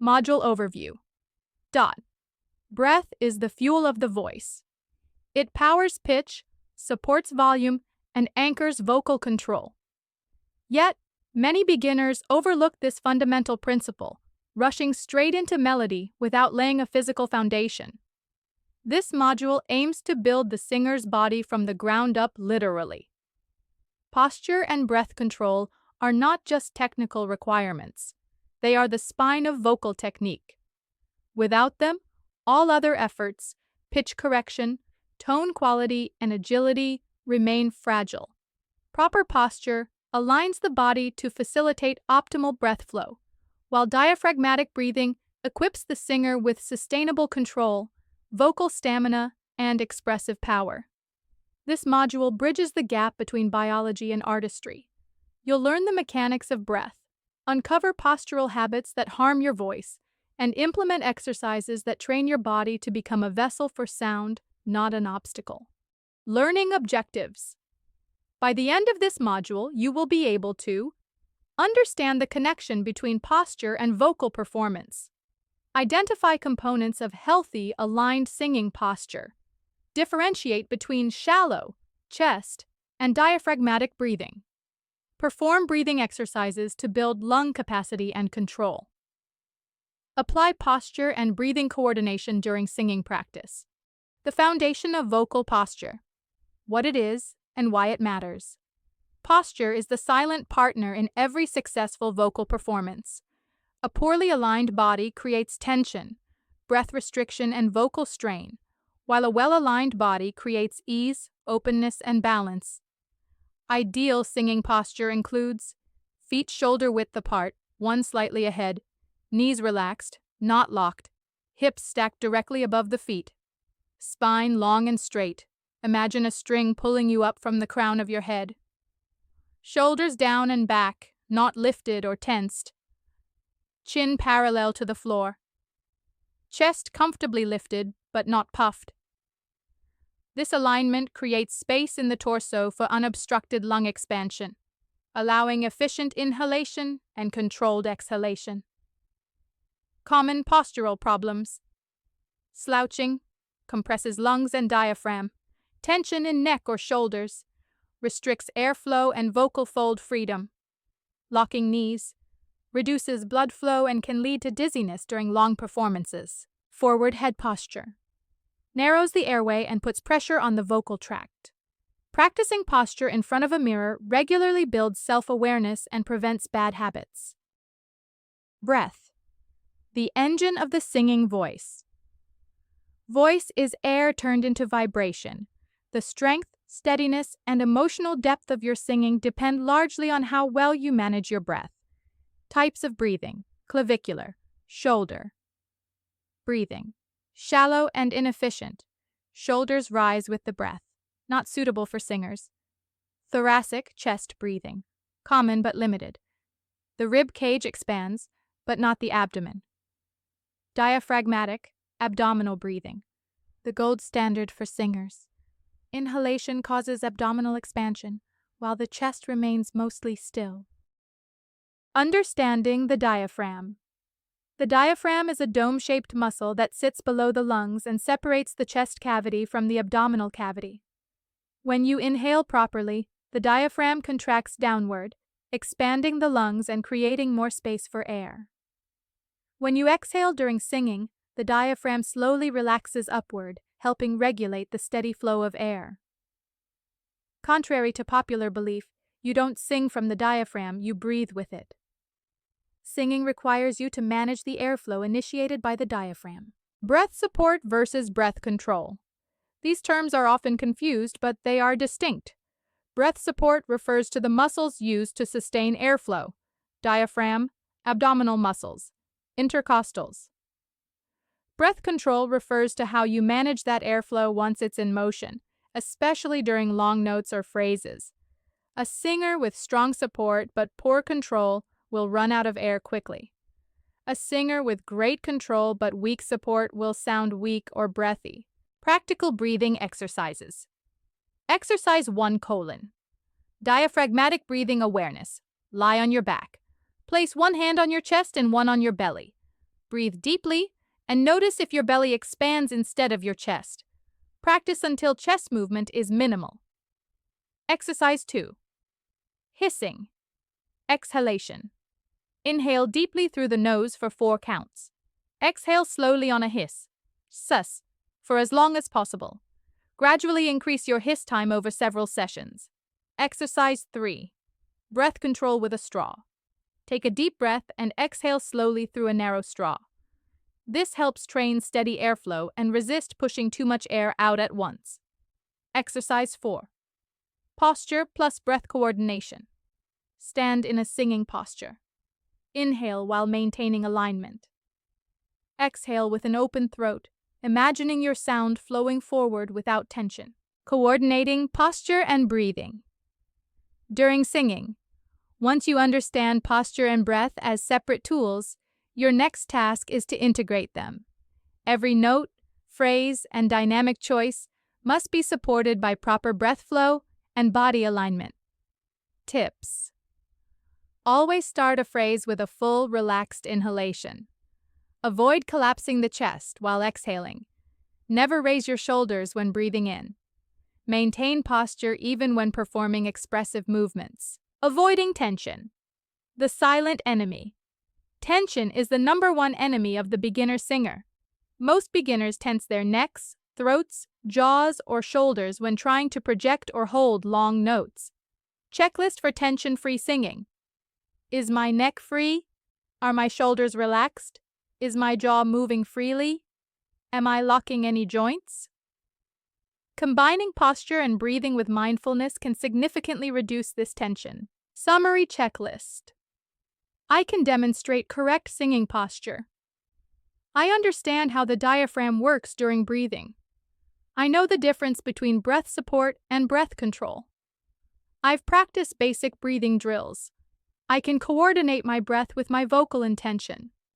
Module Overview. Dot. Breath is the fuel of the voice. It powers pitch, supports volume, and anchors vocal control. Yet, many beginners overlook this fundamental principle, rushing straight into melody without laying a physical foundation. This module aims to build the singer's body from the ground up literally. Posture and breath control are not just technical requirements. They are the spine of vocal technique. Without them, all other efforts, pitch correction, tone quality, and agility remain fragile. Proper posture aligns the body to facilitate optimal breath flow, while diaphragmatic breathing equips the singer with sustainable control, vocal stamina, and expressive power. This module bridges the gap between biology and artistry. You'll learn the mechanics of breath, uncover postural habits that harm your voice, and implement exercises that train your body to become a vessel for sound, not an obstacle. Learning objectives. By the end of this module, you will be able to understand the connection between posture and vocal performance, identify components of healthy, aligned singing posture, differentiate between shallow, chest, and diaphragmatic breathing, perform breathing exercises to build lung capacity and control, apply posture and breathing coordination during singing practice. The foundation of vocal posture, what it is and why it matters. Posture is the silent partner in every successful vocal performance. A poorly aligned body creates tension, breath restriction, and vocal strain, while a well-aligned body creates ease, openness, and balance. Ideal singing posture includes feet shoulder-width apart, one slightly ahead, knees relaxed, not locked, hips stacked directly above the feet, spine long and straight. Imagine a string pulling you up from the crown of your head. Shoulders down and back, not lifted or tensed. Chin parallel to the floor. Chest comfortably lifted, but not puffed. This alignment creates space in the torso for unobstructed lung expansion, allowing efficient inhalation and controlled exhalation. Common postural problems. Slouching compresses lungs and diaphragm. Tension in neck or shoulders restricts airflow and vocal fold freedom. Locking knees reduces blood flow and can lead to dizziness during long performances. Forward head posture narrows the airway and puts pressure on the vocal tract. Practicing posture in front of a mirror regularly builds self-awareness and prevents bad habits. Breath, the engine of the singing voice. Voice is air turned into vibration. The strength, steadiness, and emotional depth of your singing depend largely on how well you manage your breath. Types of breathing: clavicular, shoulder. Breathing: shallow and inefficient. Shoulders rise with the breath, not suitable for singers. Thoracic, chest breathing, common but limited. The rib cage expands, but not the abdomen. Diaphragmatic, abdominal breathing, the gold standard for singers. Inhalation causes abdominal expansion, while the chest remains mostly still. Understanding the diaphragm. The diaphragm is a dome-shaped muscle that sits below the lungs and separates the chest cavity from the abdominal cavity. When you inhale properly, the diaphragm contracts downward, expanding the lungs and creating more space for air. When you exhale during singing, the diaphragm slowly relaxes upward, helping regulate the steady flow of air. Contrary to popular belief, you don't sing from the diaphragm, you breathe with it. Singing requires you to manage the airflow initiated by the diaphragm. Breath support versus breath control. These terms are often confused, but they are distinct. Breath support refers to the muscles used to sustain airflow: diaphragm, abdominal muscles, intercostals. Breath control refers to how you manage that airflow once it's in motion, especially during long notes or phrases. A singer with strong support but poor control will run out of air quickly. A singer with great control but weak support will sound weak or breathy. Practical breathing exercises. Exercise 1: Diaphragmatic breathing awareness. Lie on your back. Place one hand on your chest and one on your belly. Breathe deeply and notice if your belly expands instead of your chest. Practice until chest movement is minimal. Exercise 2. Hissing. Exhalation. Inhale deeply through the nose for 4 counts. Exhale slowly on a hiss, sus, for as long as possible. Gradually increase your hiss time over several sessions. Exercise 3. Breath control with a straw. Take a deep breath and exhale slowly through a narrow straw. This helps train steady airflow and resist pushing too much air out at once. Exercise 4. Posture plus breath coordination. Stand in a singing posture. Inhale while maintaining alignment. Exhale with an open throat, imagining your sound flowing forward without tension. Coordinating posture and breathing. During singing, once you understand posture and breath as separate tools, your next task is to integrate them. Every note, phrase, and dynamic choice must be supported by proper breath flow and body alignment. Tips. Always start a phrase with a full, relaxed inhalation. Avoid collapsing the chest while exhaling. Never raise your shoulders when breathing in. Maintain posture even when performing expressive movements. Avoiding tension. The silent enemy. Tension is the #1 enemy of the beginner singer. Most beginners tense their necks, throats, jaws, or shoulders when trying to project or hold long notes. Checklist for tension-free singing. Is my neck free? Are my shoulders relaxed? Is my jaw moving freely? Am I locking any joints? Combining posture and breathing with mindfulness can significantly reduce this tension. Summary checklist. I can demonstrate correct singing posture. I understand how the diaphragm works during breathing. I know the difference between breath support and breath control. I've practiced basic breathing drills. I can coordinate my breath with my vocal intention.